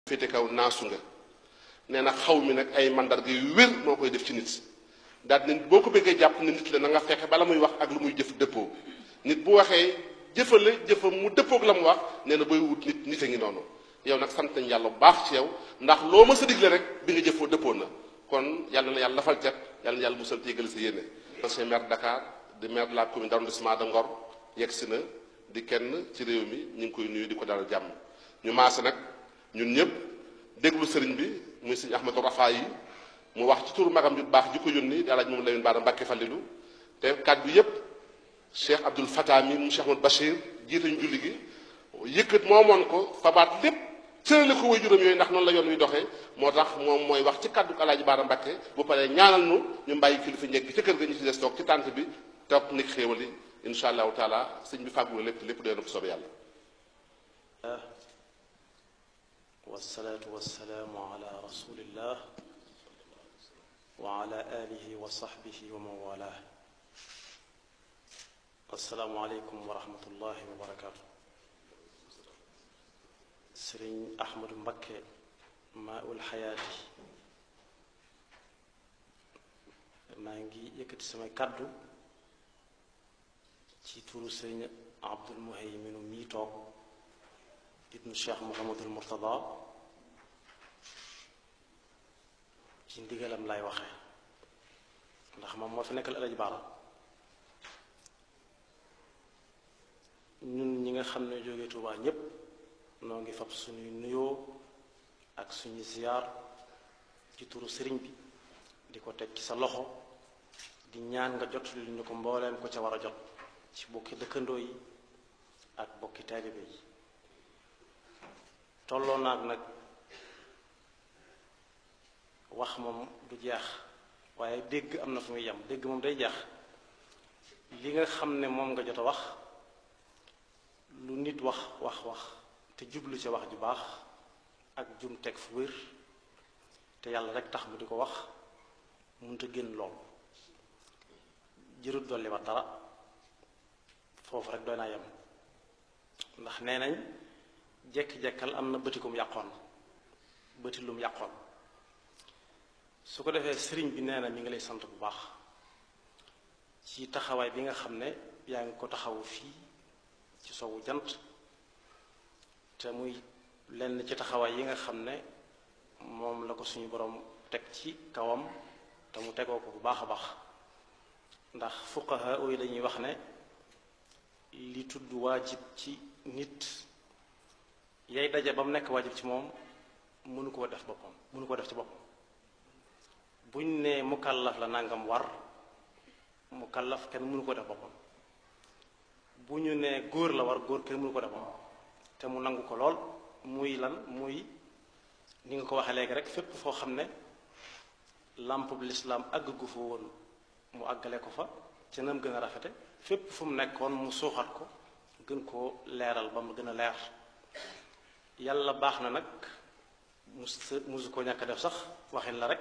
féete kaw naasu nga nee na xaw mi nag ay mandarga yu wér moo koy def ci nit daal ni boo ko bëggee jàpp ne nit la na nga fexe bala muy wax ak lu muy jëf dëppoo nit bu waxee jëfam mu dëppoog la mu wax nee na booy wut nit a ngi noonu yow nag sant nañ yàlla bu baax ci yow ndax loo ma sa digle rek bi nga jëfoo dëppoo na kon yàlla na yàlla lafal cat yàlla na yàlla musal te yëgal sa yéene. ancien maire de Dakar di maire de la commune d'arrondissement de Ngor yegg si na di kenn ci réew mi ñu ngi koy nuyu di ko dalal jàmm ñu maase nag ñun ñëpp déglu sëriñ bi muy sëriñ Ahmadou Rafa yi mu wax ci turu magam ju baax ji ko yónni di Alaaji moom Lamine Bara Mbàkke Fallilu te kàddu yëpp Cheikh Abdoul Fatah mi mu Cheikh Ahmadou Bachir jiite ñu julli gi yëkkat moomoon ko fabaat lépp cërale ko way juróom yooyu ndax noonu la yoon wi doxee moo tax moom mooy wax ci kàddu Alaaji Bara Mbàkke bu paree ñaanal nu ñu mbàyyi kilifa njëkk ca kër ga ñu ci des toog ci tànt bi toog nekk xéewal yi insha allahu taala sëñ bi fàggu lépp lépp doy na ko soobee yàlla. wasalaatu wasalaamu ala rasulillah wa ala alihi wa sahbihi wa man walah. assalaamu aleykum wa rahmatullahi wa barakaatu. sëriñ Ahmadu Mbakke Maaul Xayaati maa ngi yëkkati samay kàddu ci turu sëriñ Abdul Muhayminu mii toog ibnu Cheikh Mouhamadul Murtada ci ndigalam lay waxe ndax moom moo fi nekkal Alaaji Bara ñun ñi nga xam ne jóge Tuubaa ñépp noo ngi fab suñuy nuyoo ak suñuy ziyaar ci turu sëriñ bi di ko teg ci sa loxo di ñaan nga jot lu ñu ko mbooleem ko ca war a jot ci bokki dëkkandoo yi ak bokki taalibe yi tolloo naag nag wax moom du jeex waaye dégg am na fu muy yem dégg moom day jeex li nga xam ne moom nga jot a wax lu nit wax te jublu ci wax ju baax ak jum teg fu wér te yàlla rek tax mu di ko wax mënta génn lool jërut dolli ba dara foofu rek doy naa yem ndax nee nañ jekk-jekkal am na bëtikum yàqoon bëti lum yàqoon su ko defee sëriñ bi nee na mi ngi lay sant bu baax ci taxawaay bi nga xam ne yaa ngi ko taxawu fii ci sowu jant te muy lenn ci taxawaay yi nga xam ne moom la ko suñu borom teg ci kawam te mu tegoo ko bu baax a baax ndax fuqaha yi dañuy wax ne li tudd waajib ci nit yay daje ba mu nekk waajib ci moom mënu koo def boppam mënu koo def ci boppam buñ ne mukallaf la nangam war mukallaf kenn mënu koo def boppam bu ñu ne góor la war góor kenn mënu ko def boppam te mu nangu ko lool muy lan muy ni nga ko waxee léegi rek fépp foo xam ne làmp bu lislaam àgg gu fa woon mu àggale ko fa ci nam gën a rafete fépp fu mu nekkoon mu suuxat ko gën koo leeral ba mu gën a leer yàlla baax na nag musu ko ñàkk def sax waxin la rek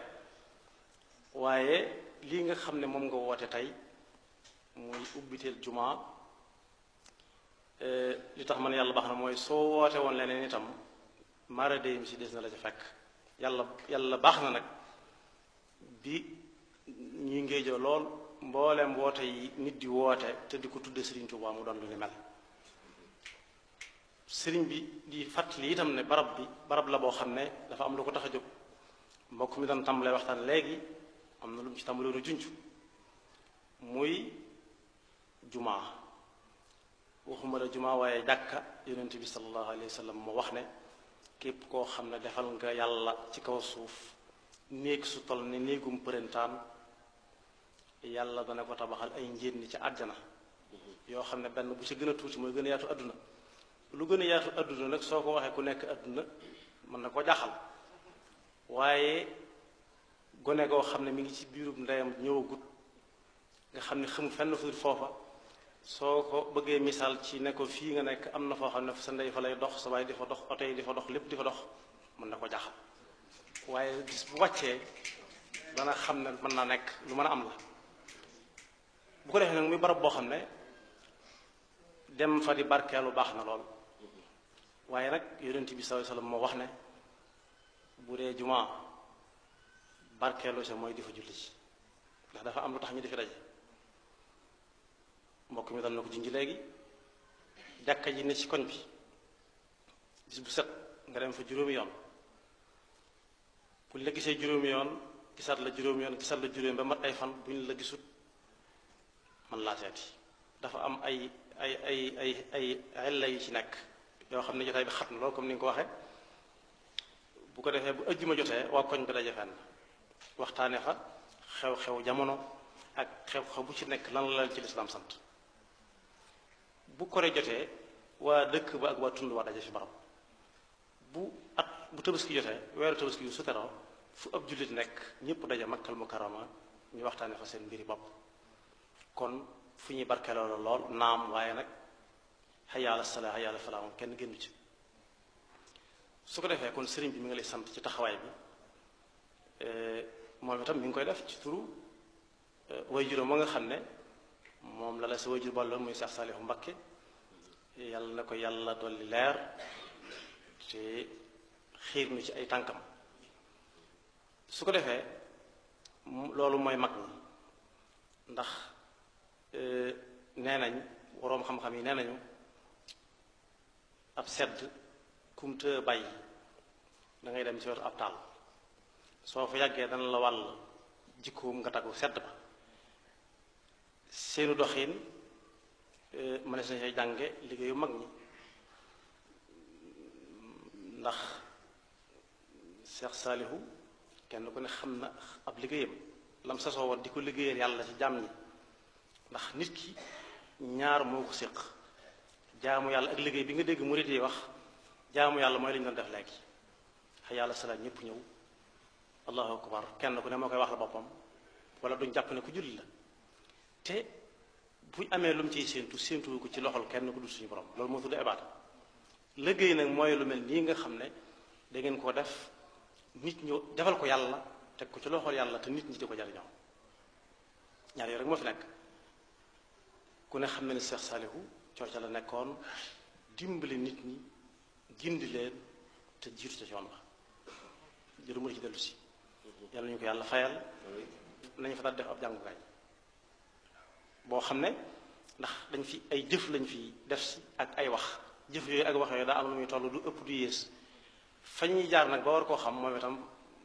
waaye lii nga xam ne moom nga woote tey muy ubbiteel jumaa li tax man yàlla baax na mooy soo woote woon leneen itam mara day mi si des na la ca fekk yàlla baax na nag bi ñuy ngéejoo lool mbooleem woote yi nit di woote te di ko tudde Sëriñ Tuubaa mu doon lu ni mel sëriñ bi di fàttali itam ne barab la boo xam ne dafa am lu ko tax a jóg mbokk mi doon tàmbalee waxtaan léegi am na lu mu ci tàmbaloon a junj muy jumaa waxuma la jumaa waaye jàkka yonent bi sallallahu alayhi wa sallam moo wax ne képp koo xam ne defal nga yàlla ci kaw suuf néeg su toll ne néegum përëntaan yàlla dana ko tabaxal ay njéen ci àjjana yoo xam ne benn bu ci gën a tuuti mooy gën a yaatu àdduna lu gën a yaatu àdduna nag soo ko waxee ku nekk àdduna mën na ko jaaxal waaye gone goo xam ne mi ngi ci biirub ndeyam ñëwagut nga xam ne xamul fenn fu foofa soo ko bëggee misaal ci ne ko fii nga nekk am na foo xam ne sa ndey fa lay dox sa baay di fa dox oto yi di fa dox lépp di fa dox mën na ko jaaxal waaye bis bu wàccee dana xam ne mën naa nekk lu mën a am la bu ko defee nag muy barab boo xam ne dem fa di barkeelu baax na lool waaye nag yonent bi sallallahu alayhi wasallam moo wax ne bu dee jumaa barkeelu sa mooy di fa julli ci ndax dafa am lu tax ñu di fi daje mbokk mi dal na ko junj léegi jàkka ji ne ci koñ bi bis bu set nga dem fa juróomi yoon bu la gisee juróomi yoon gisaat la juróomi yoon gisaat la juróomi ba mat ay fan bu ñu la gisut man laa seeti dafa am ay xella yu ci nekk yoo xam ne jotaay bi xat na loolu comme ni nga ko waxee bu ko defee bu ëjjuma jotee waa koñ bi daje fenn waxtaane fa xew-xew jamono ak xew-xew bu ci nekk lan la ci lislaam sant bu kore jotee waa dëkk ba ak waa tund waa daje fi barab bu tabaski jotee weeru tabaski yu suteroo fu ab jullit nekk ñëpp daje Makkal Mukarrama ñu waxtaane fa seen mbiri bopp kon fu ñuy barkeeloo la lool naam waaye nag hayya ala salaa hayya ala falaa moom kenn génnu ci su ko defee kon sëriñ bi mi ngi lay sant ci taxawaay bi moom itam mi ngi koy def ci turu wayjuram ma nga xam ne moom la sa wayjur balloon muy Seex Saalihu Mbakke yàlla na ko yàlla dolli leer te xiir nu ci ay tànkam su ko defee loolu mooy mag ñi ndax nee nañ waroom xam-xam yi nee nañu ab sedd kumte bàyyi da ngay dem ci wetu ab taal soo fa yàggee dana la wàll jikkoom nga taggu sedd ba seenu doxin mënees na see jànge liggéeyu mag ñi ndax Seex Saalihu kenn ku ne xam na ab liggéeyam lam sasoo woon di ko liggéeyal yàlla ci jaam ñi ndax nit ki ñaar moo ko séq jaamu yàlla ak liggéey bi nga dégg murit yi wax jaamu yàlla mooy li ñu doon def léegi xëy yàlla salaat ñëpp ñëw allahu akbar kenn ku ne moo koy wax la boppam wala duñ jàpp ne ku julli la te buñ amee lu mu ciy séentu ko ci loxol kenn ku dul suñu borom loolu moo tudd ibaada liggéey nag mooy lu mel nii nga xam ne da ngeen ko def nit ñu defal ko yàlla teg ko ci loxol yàlla te nit ñi di ko jariñoo ñaar yooyu rek moo fi nekk ku ne xam ne ni Seex Saalihu cooca la nekkoon dimbali nit ñi gindi leen te jiitu ca yoon ba jëru mu ci dellu si yàlla ñu ko yàlla fayal nañu fa daal def ab jàngukaay boo xam ne ndax dañ fi ay jëf lañ fi def si ak ay wax jëf yooyu ak wax yooyu daa am lu muy toll du ëpp du yées fa ñuy jaar nag ba war koo xam moom itam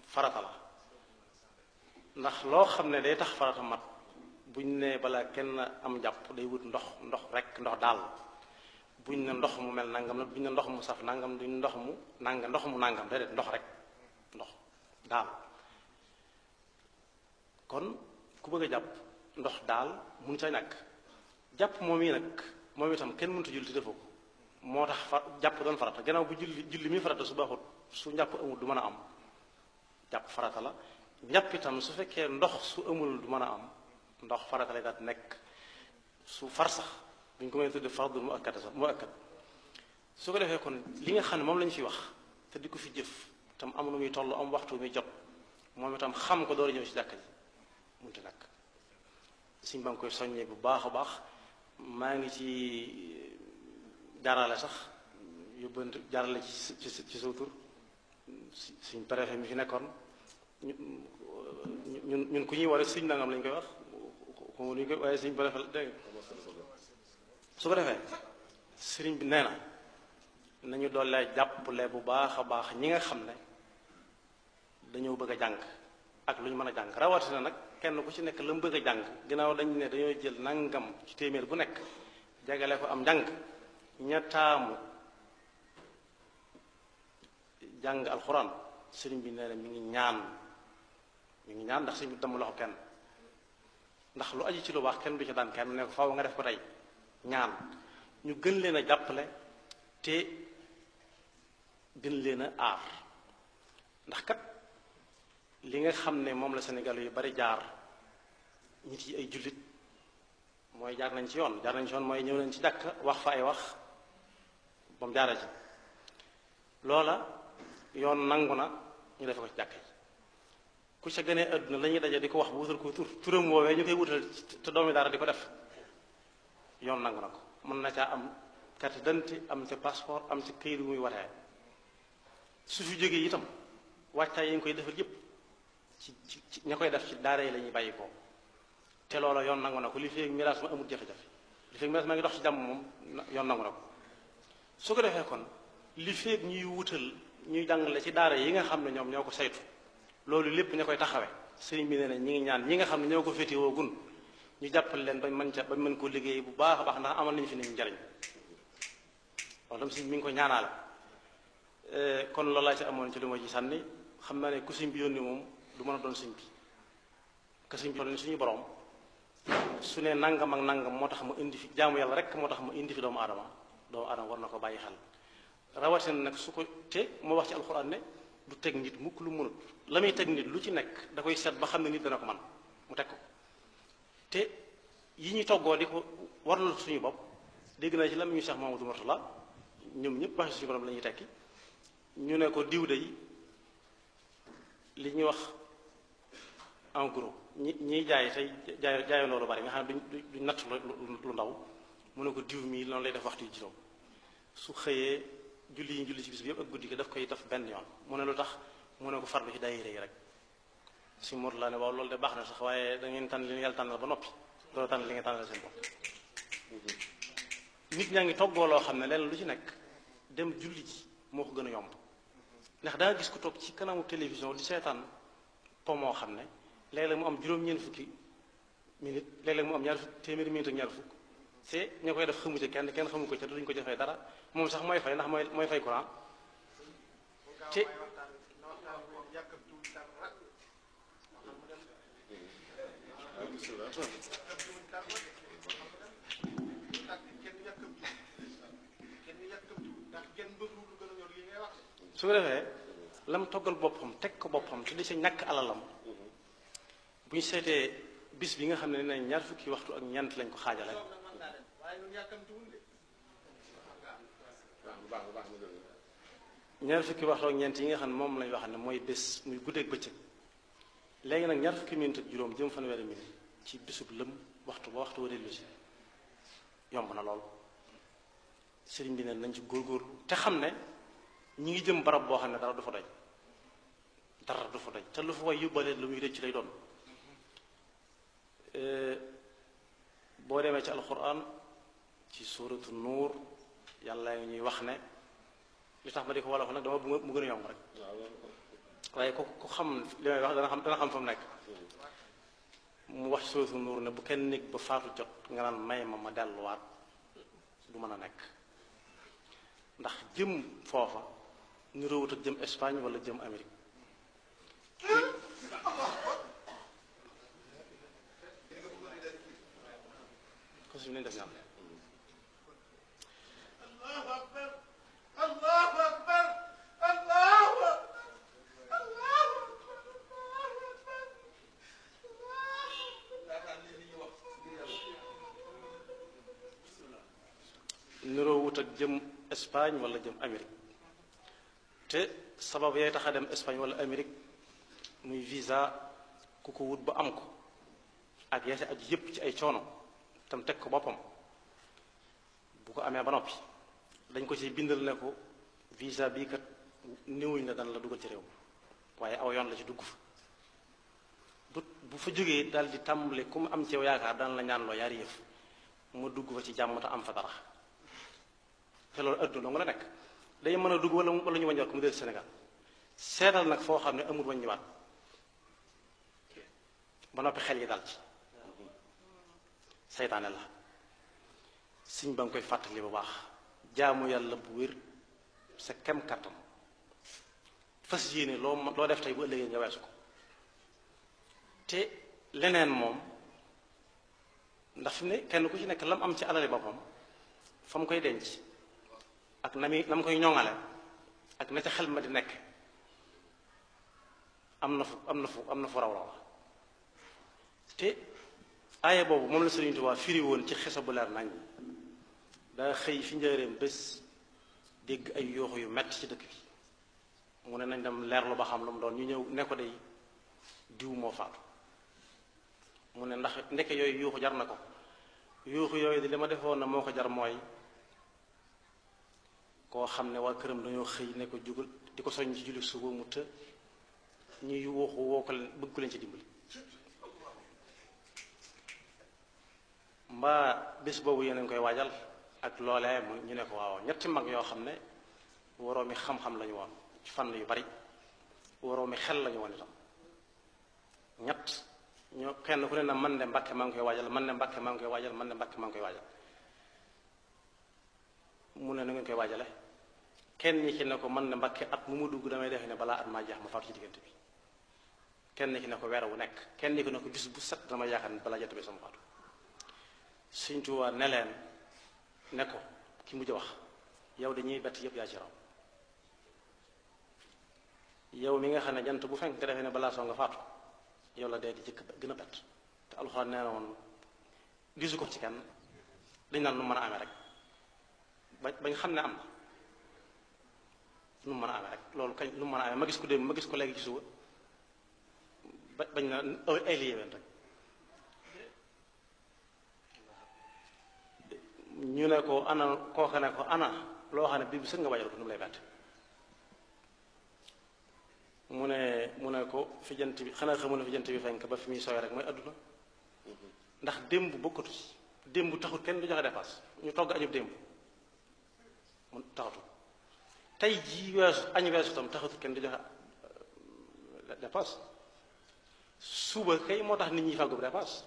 farata la ndax loo xam ne day tax farata mat buñ ne balaa kenn am jàpp day wut ndox rek ndox daal buñ ne ndox mu mel nangam la buñ ne ndox mu saf nangam duñ ndox mu nangam déedéet ndox rek ndox daal kon ku bëgg a jàpp ndox daal mun ca ñàkk jàpp moom yi nag moom itam kenn mënut a julli te defoo ko moo tax jàpp doon farata gannaaw bu julli mi farata su baaxut su njàpp amul du mën a am jàpp farata la njàpp itam su fekkee ndox su amul du mën a am ndox farata lay daal nekk su far sax duñ ko mën a tudde fardul mu akkad sax mu akkad su ko defee kon li nga xam ne moom lañu fi wax te di ko fi jëf tam am lu muy toll am waxtu muy jot moom itam xam ko door a ñëw ci jàkka ji munti nag suñ ba nga koy soññee bu baax a baax maa ngi ci jaarale sax yóbbante jaarale ci saw tur suñ préfet mi fi nekkoon ñun ku ñuy war suñ nangam lañ koy wax xamu nuñ koy waaye suñ préfet dégg su ko defee sëriñ bi nee na nañu doolee jàppale bu baax a baax ñi nga xam ne dañoo bëgg a jàng ak lu ñu mën a jàng rawatina nag kenn ku ci nekk la mu bëgg a jàng ginnaaw dañ ne dañoo jël nangam ci téeméer bu nekk jagale ko am njàng ña taamu jàng alxuraan sëriñ bi nee na mi ngi ñaan ndax sëriñ bi damm loxo kenn ndax lu aju ci lu baax kenn du ci daan kenn ne ko faaw nga def ko tey ñaan ñu gën leen a jàppale te gën leen a aar ndax kat li nga xam ne moom la Sénégal yu bari jaar nit yi ay jullit mooy jaar nañ ci yoon mooy ñëw nañ ci jàkk wax fa ay wax ba mu jaaree ci loola yoon nangu na ñu defe ko ci jàkk yi ku ca gënee àdduna la ñuy daje di ko wax bu wutal ko turam woowee ñu koy wutal te doomi dara di ko def yoon nangu na ko mën na caa am carte d'identité am ci passeport am ci këyit bu muy watee su fi jógee itam waajtaay yi nga koy defal yépp ci ña koy def ci daara yi la ñuy bàyyi ko te loola yoon nangu na ko li feeg miraas ma amul jafe-jafe li feeg miraas ma ngi dox ci jàmm moom yoon nangu na ko su ko defee kon li feeg ñuy wutal ñuy jàngale ci daara yi nga xam ne ñoom ñoo ko saytu loolu lépp ña koy taxawe sëriñ bi nee na ñi ngi ñaan ñi nga xam ne ñoo ko féetewoo gun ñu jàppal leen bañ mën koo liggéey bu baax a baax ndax amal nañu fi nañu njariñ wax dam sëñ mi ngi ko ñaanaale kon loolu laa ci amoon ci li ma ci sànni xam naa ne ku sëñ bi yónni moom du mën a doon sëñ bi que sëñ bi toll ni suñu borom su ne nangam ak nangam moo tax mu indi fi jaamu yàlla rek moo tax mu indi fi doomu aadama war na ko bàyyi xel rawatina nag su ko te moo wax ci alxuraan ne du teg nit mukk lu mënut la muy teg nit lu ci nekk da koy seet ba xam ne nit dana ko man mu teg ko te yi ñuy toggoo di ko warlu suñu bopp dégg naa ci lam ñu Cheikh Mamadou Mourtala ñoom ñëpp waxi suñu borom la ñuy tekki ñu ne ko diw de yi li ñuy wax en gros ñiy jaay tey jaay loolu bari nga xam ne duñ natt lu ndaw mu ne ko diw mii noonu lay def waxtu yu juróom su xëyee julli yi julli ci bis bi yëpp ak guddi gi daf koy def benn yoon mu ne lu tax mu ne ko farlu ci daayira yi rek si mor laa ne waaw loolu de baax na sax waaye da ngeen tànn li yàlla tànnal ba noppi loolu tànn li ngeen tànnal seen bopp nit ñaa ngi toggoo loo xam ne leen lu ci nekk dem julli ji moo ko gën a yomb ndax daa gis ku toog ci kanamu télévision di seetaan po moo xam ne léeg-léeg mu am juróom-ñeent fukki minute léeg-léeg mu am téeméeri minute ak ñaar fukk te ña koy def xamu ci kenn xamu ko ca duñ ko defee dara moom sax mooy fay ndax mooy fay courant te su ko defee lam toggal boppam teg ko boppam te di sa ñàkk alalam bu ñu seetee bis bi nga xam ne nañ ñaar fukki waxtu ak ñeent lañ ko xaajale ñaar fukki waxtu ak ñeent yi nga xam ne moom lañ wax ne mooy bés muy guddeeg bëccëg léegi nag ñaar fukki minute ak juróom jëm fanweeri minute ci bisub lëm waxtu ba waxtu wa dellu si yomb na lool sëriñ bi ne nañ ci góorgóorlu te xam ne ñi ngi jëm barab boo xam ne dara du fa doy te lu fa way yóbbalee lu muy rëcc lay doon boo demee ci alquran ci suuratu nuur yàlla ngi ñuy wax ne li tax ma di ko wala ko nag dama bëgg mu gën a yomb rek waaye ku xam li may wax dana xam fa mu nekk mu wax ci suuratu nuur ne bu kenn nekk ba faatu jot nga naan may ma delluwaat du mën a nekk ndax jëm foofa ñu réewut ak jëm Espagne wala jëm Amérique ko su nañ def ñaan Allahu akbar Allahu akbar Allahu niroowut ak jëm Espagne wala jëm Amérique te sabab yooy tax a dem Espagne wala Amérique muy visa ku ko wut ba am ko ak yeete aju yépp ci ay coono tam teg ko boppam bu ko amee ba noppi dañ ko ci bindal ne ko visa bii kat néewuñ la dana la dugal ci réew waaye aw yoon la ci dugg fa bu fa jógee daal di tàmbale ku mu am ci yow yaakaar dana la ñaan loo yaari yëf mu dugg fa ci jàmm te am fa dara te loolu adduna nga la nekk day mën a dugg wala ñu wàññiwaat ko mu del Sénégal seetal nag foo xam ne amul wàññiwaat ba noppi xel yi dal ci seytaane la siñ ba nga koy fàttali bu baax jaamu yàlla bu wér sa kem kattan fas yéene loo def tey bu ëllëgee nga weesu ko te leneen moom ndax fi mu ne kenn ku ci nekk lam am ci alali boppam fa mu koy denc ak na mu koy ñoŋale ak na ca xel ma di nekk am na fu raw la te aaya boobu moom la Sëriñ Tuubaa firi woon ci xisa bu leer nañ daa xëy fi njëreem bés dégg ay yooxu yu metti ci dëkk bi mu ne nañ dem leerlu ba xam lu mu doon ñu ñëw ne ko day diw moo faatu mu ne ndax ndeke yooyu yuuxu jar na ko yuuxu yooyu di li ma defoon na moo ko jar mooy koo xam ne waa këram dañoo xëy ne ko jugal di ko soññ ci julli suba mu të ñuy waxu woo ko bëgg ku leen ci dimbali mbaa bés boobu yéen a ngi koy waajal ak loolee ñu ne ko waaw ñetti mag yoo xam ne waroomi xam-xam lañu woon ci fànn yu bari waroomi xel lañu woon itam ñett ñoo kenn ku ne na man de Mbàkke maa ngi koy waajal man de Mbàkke maa ngi koy waajal man de Mbàkke maa ngi koy waajal mu ne nu ngeen koy waajale kenn ñi ci ne ko man de Mbàkke at mu dugg damay defe ne balaa at maa jeex ma faatu ci diggante bi kenn ñi ci ne ko weer wu nekk kenn ñi ci ne ko bis bu set damay yaakaar ne balaa jant bi sama faatu Sëñ Tuubaa ne leen ne ko ki mujj wax yow dañuy bett yëpp yaa ci raw yow mi nga xam ne jant bu fenk nga defee ne balaa soo nga faatu yow la dee di jëkk gën a bett te alxuraan nee na woon gisu ko ci kenn dañ naan nu mën a amee rek bañ xam ne am na nu mën a amee rek loolu kañ nu mën a amee ma gis ko démb ma gis ko léegi ci suba bañ na ay liéwén rek ñu ne ko ana kooka ne ko ana loo xam ne bii bi sëg nga wajal ko nu mu lay bett mu ne ko fi jant bi xanaa xamu ne fi jant bi fenk ba fi muy sowee rek mooy adduna ndax démb bokkatu ci démb taxut kenn du joxe dépasse ñu togg añub démb mu taxatu tey jii weesu añ weesu tam taxatut kenn du joxe dépasse suba kay moo tax nit ñi fàggu dépasse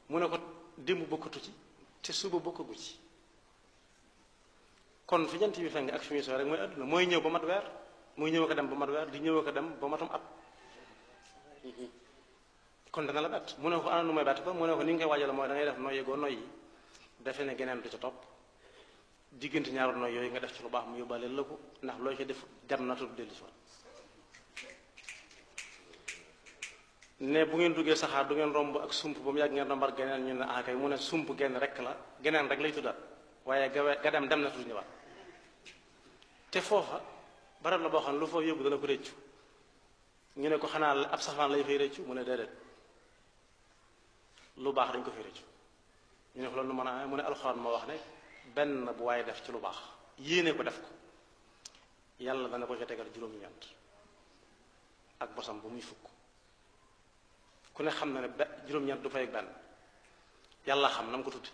mu ne ko démb bokkatu ci te suba bokkagu ci kon fi jant bi fenk ak fi muy sowee rek mooy adduna mooy ñëw ba mat weer muy ñëw ko dem ba mat weer di ñëw ko dem ba matum at kon dana la bett mu ne ko ana nu may bett ko mu ne ko ni nga koy waajal mooy da ngay def nooy yëgoo noy yi defe ne geneen du ca topp diggante ñaaru nooy yooyu nga def ci lu baax mu yóbbaale la ko ndax loo ci def dem na tudd dellu si waat ne bu ngeen duggee saxaar du ngeen romb ak sump ba mu yàgg ngeen rombar geneen ñu ne ah kay mu ne sump genn rek la geneen rek lay tuddaat waaye ga dem na tudd ñëwaat te foofa barab la boo xam ne lu foofu yóbbu dana ko réccu ñu ne ko xanaa ab safaan lay fay réccu mu ne déedéet lu baax dañ ko fay réccu ñu ne ko loolu nu mën a amee mu ne alxuraan moo wax ne benn bu waaye def ci lu baax yéene ko def ko yàlla dana ko ca tegal juróom-ñeent ak bosam bu muy fukk ku ne xam na ne juróom-ñeent du fay ak benn yàlla xam na mu ko tuddi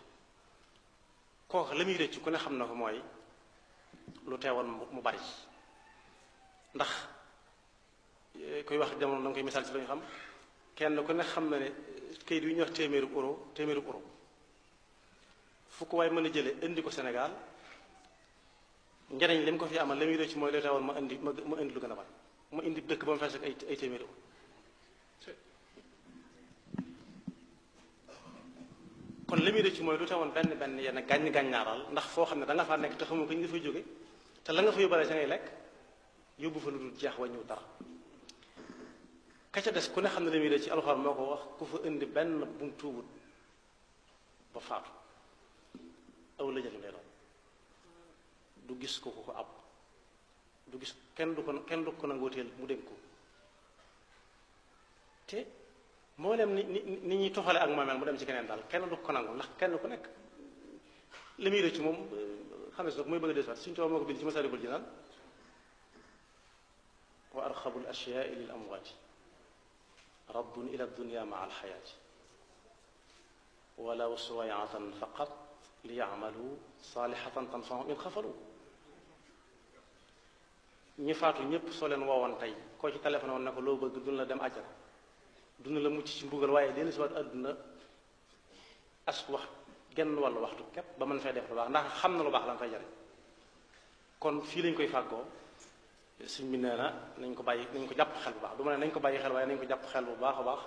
kooku la muy réccu ku ne xam na ko mooy lu teewoon mu bari ndax koy wax jamono da nga koy misaal ci lañu xam kenn ku ne xam na ne kayit yu ñuy wax téeméeru euro fu ko waaye mën a jële indi ko Sénégal njariñ li mu ko fi amal la muy réccu mooy lu teewoon ma indi lu gën a bari ma indi dëkk ba mu fees ak ay téeméeri euro kon li muy rëcc mooy lu teewoon benn yenn gàññaaral ndax foo xam ne da nga faa nekk te xamoo ko ñu nga fay jóge te la nga fa yóbbaale sa ngay lekk yóbbu fa lu dul jeex wàññiw dara ka ca des ku ne xam ne li muy rëcc alxuraan moo ko wax ku fa indi benn bu mu tuubut ba faatu aw la jël lay doon du gis ko ko ab du gis kenn du ko nangooteel mu dénk ko te mboolem ni ñuy toxale ak moomeel mu dem ci keneen daal kenn du ko nangu ndax kenn ku nekk li muy rëcc moom xam ne mooy bëgg a desuwaat suñu tubaab moo ko bind ci Masaalikul Jinaan wa arxabu l ashyaai lil amwaati raddun ila dunya maa alxayaati walaw suwayatan faqat li yamalu saalihatan tanfahum in xafalu ñi faatu ñépp soo leen woowoon tey koo ci téléphone woon ne ko loo bëgg dun la dem àjjana duna la mucc ci mbugal waaye dellu si waat àdduna as wax genn wàllu waxtu képp ba mën fay def lu baax ndax xam na lu baax la nga fay jariñ kon fii lañ koy fàggoo suñ bi nee na nañ ko bàyyi nañ ko jàpp xel bu baax du ma ne nañ ko bàyyi xel waaye nañ ko jàpp xel bu baax a baax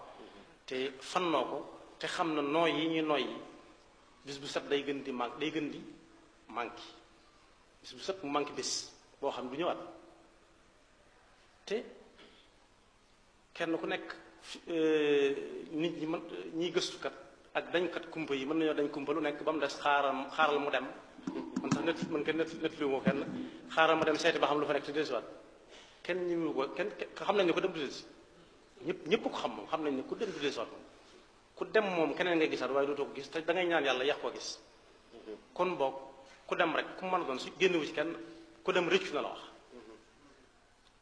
te fannoo ko te xam na nooy yi ñuy nooy yi bis bu set day gën di manqué day gën di manqué bis bu set mu manqué bis boo xam du ñëwaat te kenn ku nekk nit ñi mën ñiy gëstukat ak dañkat kumpa yi mën nañoo dañ kumpa lu nekk ba mu des xaaral mu dem man sax man kenn net li moo kenn xaaral mu dem seeti ba xam lu fa nekk te dellusiwaat kenn ñi mu ko kenn xam nañ ne ko dem du dellusi ñëpp ko xam moom xam nañ ne ku dem du dellusiwaat moom ku dem moom keneen ngay gisaat waaye dootoo ko gis te da ngay ñaan yàlla yax koo gis kon boog ku dem rek ku mën a doon su génnewu ci kenn ku dem rëccu na la wax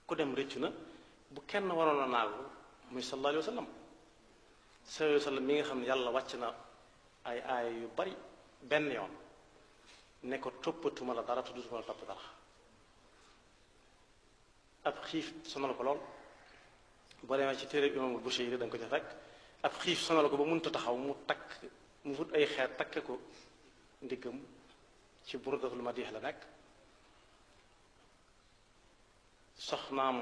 ku dem rëccu na bu kenn waroon a naagu muy sallallahu alayhi wa sallam sallallahu alayhi wa sallam mi nga xam ne yàlla wàcc na ay aaya yu bari benn yoon ne ko toppatuma la dara tuddutuma la topp dara ab xiif sonal ko lool boo demee ci téere imaamul Bushayri da nga ko ca fekk ab xiif sonal ko ba mënut a taxaw mu wut ay xeer takke ko ndiggam ci burdatul madih la nekk soxnaam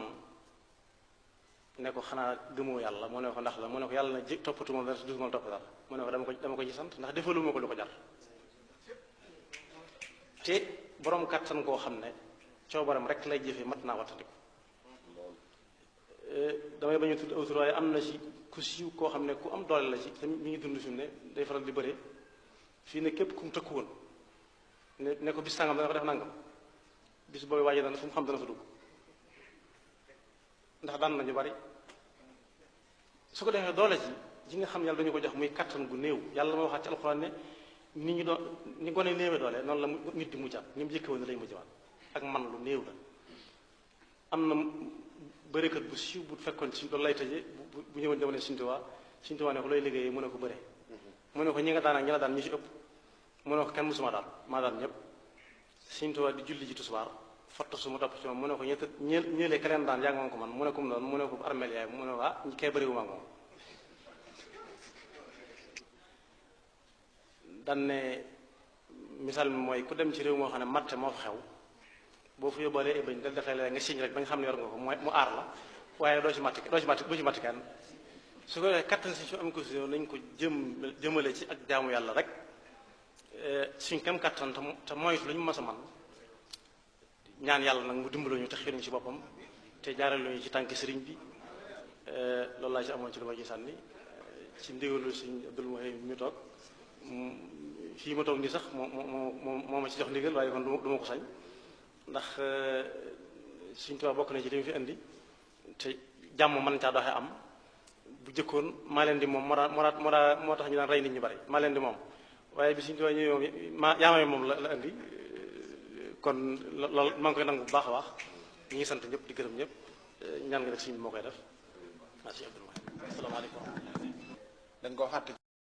ne ko xanaa gëmoo yàlla mu ne ko ndax la mu ne ko yàlla na toppatuma dara dutuma la topp dara mu ne ko dama ko ci sant ndax defaluma ko lu ko jar te borom kàttan koo xam ne coobaram rek lay jëfe mat naa wattandiku damay bañu tudd autor waaye am na ci ku siiw koo xam ne ku am doole la ci te mi ngi dund fi mu ne day faral di bëre fii ne képp ku mu tëkku woon ne ko bis sàngam dana ko def nangam bis boobu waaje dana fu mu xam dana fa dugg ndax daan nañu bari su ko defee doole ji nga xam yàlla dañu ko jox muy kattan gu néew yàlla ma waxaat ci alxuraan ne nit ñi doon ni gone néewee doole noonu la nit di mujjaat ni mu jëkke woon ne lay mujjaat ak man lu néew la am na bërekat bu siiw bu fekkoon ci loolu lay tëje bu ñëwoon jamono Sëñ Tuubaa ne ko looy liggéeyee mu ne ko bëre mu ne ko ñi nga daan ak ñi la daan ñu ci ëpp mu ne ko kenn musuma daan maa daan ñëpp Sëñ Tuubaa di julli ji tisbaar foto su ma topp ci moom mu ne ko ñëlee keneen daan yaa ngi moom ko man mu ne ko mu doon mu ne ko armeel yaay mu ne ko ah kay bëriwuma ak moom dan ne misaal mi mooy ku dem ci réew moo xam ne matte moo fa xew boo fa yóbbaalee ay bañ dal def la nga siñ rek ba nga xam ne yor nga ko mu aar la waaye doo ci matti kenn su ko defee kattan si su am ko si nañ ko jëmale ci ak jaamu yàlla rek suñ kem kattan te moytu lu ñu mas a man ñaan yàlla nag mu dimbaloo ñu te xiruñ ci boppam te jaarale ñu ci tànk sëriñ bi loolu laa ci amoon ci lu ma ci sànni ci ndigalu Sëriñ Abdul Muhaymin mi toog fii ma toog nii sax moo ma ci jox ndigal waaye kon du ma ko sañ ndax Sëriñ Tuubaa bokk na ci li mu fi indi te jàmm mën caa doxee am bu jëkkoon maa leen di moom moo tax ñu daan rey nit ñu bari maa leen di moom waaye bi Sëriñ Tuubaa ñëwee moom yaa moom la indi kon loolu maa ngi koy nangu bu baax a baax ñu ngi sant ñëpp di gërëm ñëpp ñaan nga rek sëñ bi moo koy def merci Abdul Muhaymin asalaamaaleykum dañ koo fàtte